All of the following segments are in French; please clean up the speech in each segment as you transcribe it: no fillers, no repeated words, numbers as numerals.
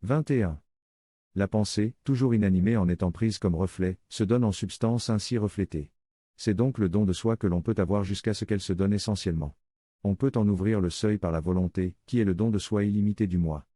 21. La pensée, toujours inanimée en étant prise comme reflet, se donne en substance ainsi reflétée. C'est donc le don de soi que l'on peut avoir jusqu'à ce qu'elle se donne essentiellement. On peut en ouvrir le seuil par la volonté, qui est le don de soi illimité du moi.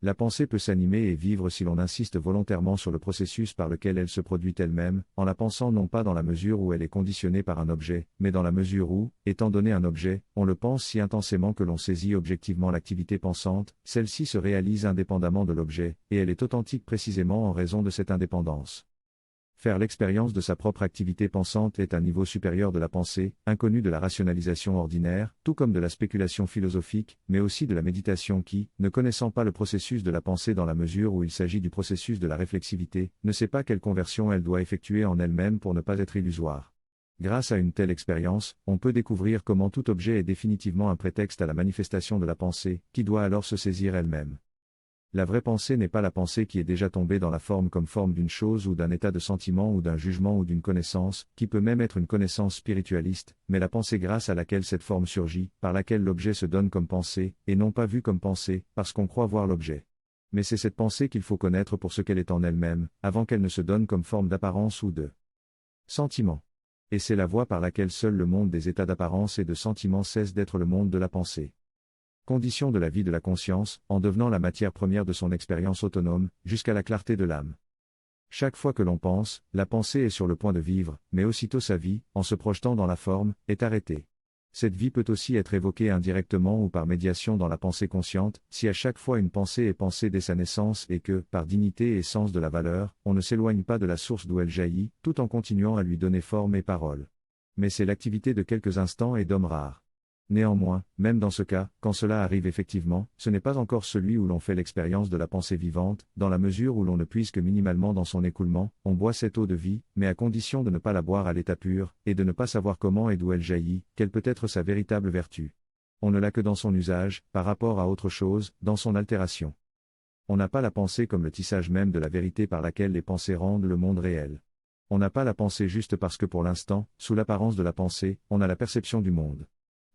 La pensée peut s'animer et vivre si l'on insiste volontairement sur le processus par lequel elle se produit elle-même, en la pensant non pas dans la mesure où elle est conditionnée par un objet, mais dans la mesure où, étant donné un objet, on le pense si intensément que l'on saisit objectivement l'activité pensante, celle-ci se réalise indépendamment de l'objet, et elle est authentique précisément en raison de cette indépendance. Faire l'expérience de sa propre activité pensante est un niveau supérieur de la pensée, inconnu de la rationalisation ordinaire, tout comme de la spéculation philosophique, mais aussi de la méditation qui, ne connaissant pas le processus de la pensée dans la mesure où il s'agit du processus de la réflexivité, ne sait pas quelle conversion elle doit effectuer en elle-même pour ne pas être illusoire. Grâce à une telle expérience, on peut découvrir comment tout objet est définitivement un prétexte à la manifestation de la pensée, qui doit alors se saisir elle-même. La vraie pensée n'est pas la pensée qui est déjà tombée dans la forme comme forme d'une chose ou d'un état de sentiment ou d'un jugement ou d'une connaissance, qui peut même être une connaissance spiritualiste, mais la pensée grâce à laquelle cette forme surgit, par laquelle l'objet se donne comme pensée, et non pas vu comme pensée, parce qu'on croit voir l'objet. Mais c'est cette pensée qu'il faut connaître pour ce qu'elle est en elle-même, avant qu'elle ne se donne comme forme d'apparence ou de sentiment. Et c'est la voie par laquelle seul le monde des états d'apparence et de sentiment cesse d'être le monde de la pensée. Condition de la vie de la conscience, en devenant la matière première de son expérience autonome, jusqu'à la clarté de l'âme. Chaque fois que l'on pense, la pensée est sur le point de vivre, mais aussitôt sa vie, en se projetant dans la forme, est arrêtée. Cette vie peut aussi être évoquée indirectement ou par médiation dans la pensée consciente, si à chaque fois une pensée est pensée dès sa naissance et que, par dignité et sens de la valeur, on ne s'éloigne pas de la source d'où elle jaillit, tout en continuant à lui donner forme et parole. Mais c'est l'activité de quelques instants et d'hommes rares. Néanmoins, même dans ce cas, quand cela arrive effectivement, ce n'est pas encore celui où l'on fait l'expérience de la pensée vivante, dans la mesure où l'on ne puise que minimalement dans son écoulement, on boit cette eau de vie, mais à condition de ne pas la boire à l'état pur, et de ne pas savoir comment et d'où elle jaillit, quelle peut être sa véritable vertu. On ne l'a que dans son usage, par rapport à autre chose, dans son altération. On n'a pas la pensée comme le tissage même de la vérité par laquelle les pensées rendent le monde réel. On n'a pas la pensée juste parce que pour l'instant, sous l'apparence de la pensée, on a la perception du monde.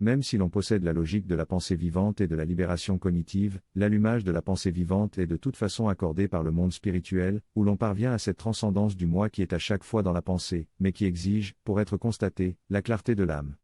Même si l'on possède la logique de la pensée vivante et de la libération cognitive, l'allumage de la pensée vivante est de toute façon accordé par le monde spirituel, où l'on parvient à cette transcendance du moi qui est à chaque fois dans la pensée, mais qui exige, pour être constaté, la clarté de l'âme.